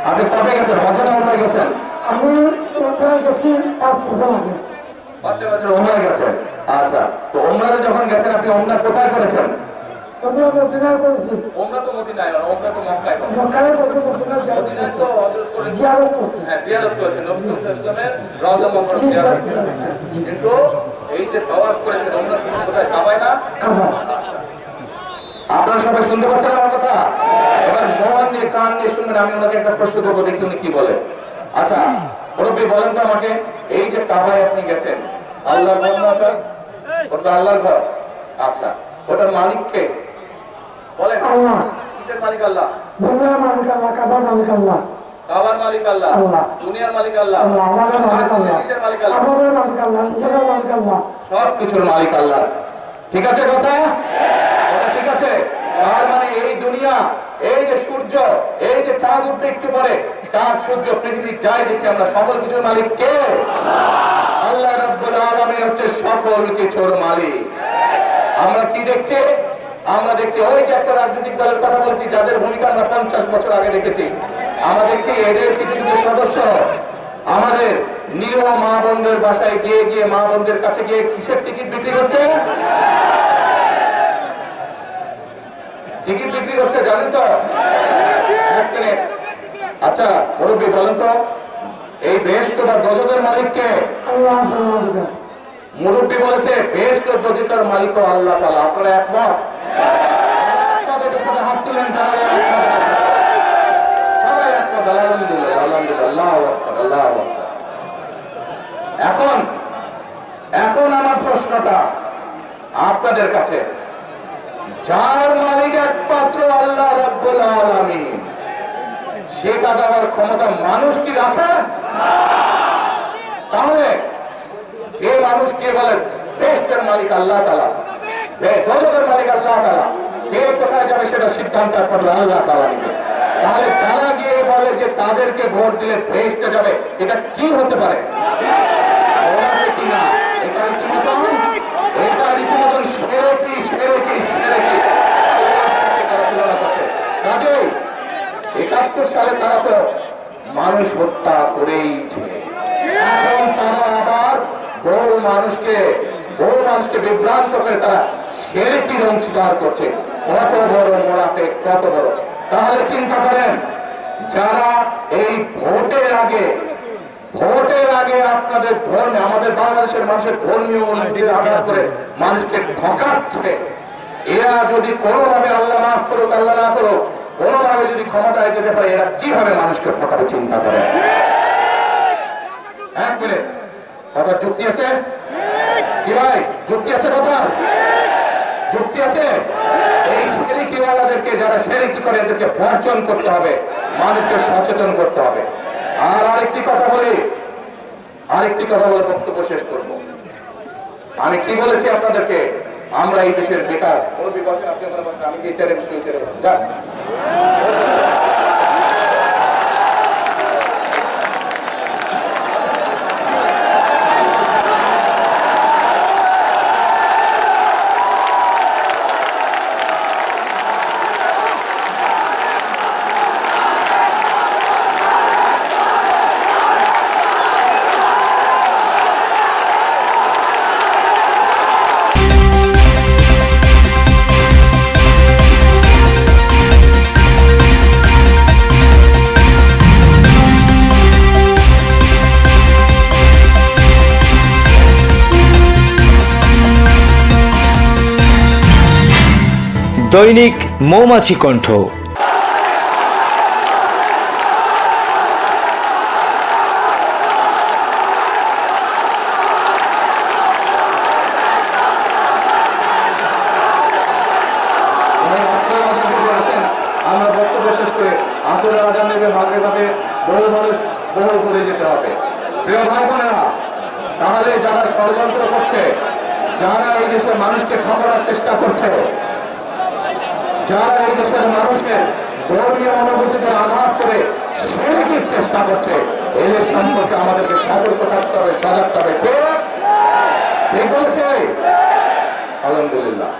আপনি কবে গেছেন? হজে না উমরায় গেছেন? আমি উমরায় গেছি 5 বছর আগে। 5 বছর উমরায় গেছেন। আচ্ছা, তো উমরাতে যখন গেছেন আপনি উমরা কোথায় করেছেন? উমরা মদিনায় করেছি। উমরা তো মদিনায় না, উমরা তো মক্কায় করেছেন। মক্কায় করেছি, মদিনায় তো হযরত করেছেন, জিয়ারত করেছি। হ্যাঁ জিয়ারত করেছেন নবী সাল্লাল্লাহু আলাইহি ওয়াসাল্লামের রওজা মুবারক জিয়ারত করেছেন। কিন্তু এই যে তাওয়াফ করেছেন উমরা কোথায়? কাবায় না? কাবায়। আপনারা সবাই শুনতে পাচ্ছেন আমার কথা? এবার মন দিয়ে কান দিয়ে শুনবেন। আমি ওনাকে একটা প্রশ্ন করবো, দেখি উনি কি বলে। আচ্ছা মুরব্বী বলেন তো আমাকে, এই যে কাবায় আপনি গেছেন, আল্লাহর ঘর না ওটা? ওটা আল্লাহর ঘর। আচ্ছা, ওটার মালিক কে বলেন? আল্লাহ। কিসের মালিক? আল্লাহ। দুনিয়ার মালিক আল্লাহ, কাবার মালিক আল্লাহ। কাবার মালিক আল্লাহ, দুনিয়ার মালিক আল্লাহ, আমাদের মালিক আল্লাহ, কিসের মালিক আল্লাহ? আমাদের মালিক আল্লাহ, নিজের মালিক আল্লাহ, সব কিছুর মালিক আল্লাহ। ঠিক আছে কথা? এটা ঠিক আছে? তার মানে এই দুনিয়া, এই যে সূর্য, এই যে চাঁদ উঠতে একটু পরে, চাঁদ সূর্য পৃথিবী যাই দেখি আমরা, সকল কিছুর মালিক কে? আল্লাহ রাব্বুল আলামিন হচ্ছে সকল কিছুর মালিক। আমরা কি দেখছি? আমরা দেখছি ওই যে একটা রাজনৈতিক দলের কথা বলছি, যাদের ভূমিকা আমরা 50 বছর আগে দেখেছি। আমরা দেখছি এদের কিছু কিছু সদস্য আমাদের নিরীহ মা বোনদের বাসায় গিয়ে গিয়ে, মা বোনদের কাছে গিয়ে কিসের টিকিট বিক্রি করছে? টিকিট বিক্রি করছে, জানেন তো? এক মিনিট। আচ্ছা মুরব্বী বলেন তো, এই বেহেশত বা দোজখের মালিক কে? আল্লাহ। মুরব্বী বলেছে বেহেশত ও দোজখের মালিক আল্লাহ তাআলা। আপনারা একমত? একমতের সাথে হাত তুলেন, তারা একমত। সবাই একমত। আলহামদুলিল্লাহ, আলহামদুলিল্লাহ, আল্লাহু আকবার, আল্লাহু আকবার। এখন এখন আমার প্রশ্নটা আপনাদের কাছে, যার মালিক একমাত্র আল্লাহ রাব্বুল আলামিন, সেটা দেওয়ার ক্ষমতা মানুষ কি রাখে? তাহলে যে মানুষ কে বলে বেহেশতের মালিক আল্লাহ তাআলা, দোজখের মালিক আল্লাহ তাআলা, কে কোথায় যাবে সেটা সিদ্ধান্ত একমাত্র আল্লাহ তাআলা নেবে। তাহলে যারা গিয়ে বলে যে তাদেরকে ভোট দিলে বেহেশতে যাবে, এটা কি হতে পারে? কি না? এটা রীতিমতন শিরকি, শিরকি, শিরকি। কাজেই 71 সালে তারা তো মানুষ হত্যা করেইছে। এখন তারা আবার বহু মানুষকে বিভ্রান্ত করে তারা শিরকির অংশীদার করছে। কত বড় মুনাফিক, কত বড়! তাহলে চিন্তা করেন, যারা এই ভোটের আগে আপনাদের ধর্মে, আমাদের বাংলাদেশের মানুষের ধর্মীয় অনুভূতির আধার করে মানুষকে ঠকাচ্ছে, এরা যদি কোনোভাবে, আল্লাহ মাফ করুক, আল্লাহ না করুক, কোনোভাবে যদি ক্ষমতায় যেতে পারে, এরা কিভাবে মানুষকে ঠকাবে চিন্তা করেন। এক মিনিট, কথা যুক্তি আছে কি ভাই? যুক্তি আছে কথা? যুক্তি আছে? এই শিরকিওয়ালাদেরকে, যারা শিরকি করে, এদেরকে বর্জন করতে হবে, মানুষকে সচেতন করতে হবে। আর আরেকটি কথা বলে বক্তব্য শেষ করব। আমি কি বলেছি আপনাদেরকে? আমরা এই দেশের বেকার, আমি যে চেয়ারে বসে ওই চেয়ারে বসে যান। দৈনিক মৌমাছি কণ্ঠ। আমরা বক্তব্য শেষ করে আসরের আজান নেবে, ভাগে ভাগে বহু মানুষ বহু করে যেতে হবে। প্রিয় ভাই বোনেরা, তাহলে যারা ষড়যন্ত্র করছে, যারা এই দেশের মানুষকে ঠকানোর চেষ্টা করছে, যারা এই দেশের মানুষের ধর্মীয় অনুভূতিতে আঘাত করে শিরকির চেষ্টা করছে, এদের সম্পর্কে আমাদেরকে সতর্ক থাকতে হবে, সজাগ থাকতে হবে। ঠিক বলেছে? আলহামদুলিল্লাহ।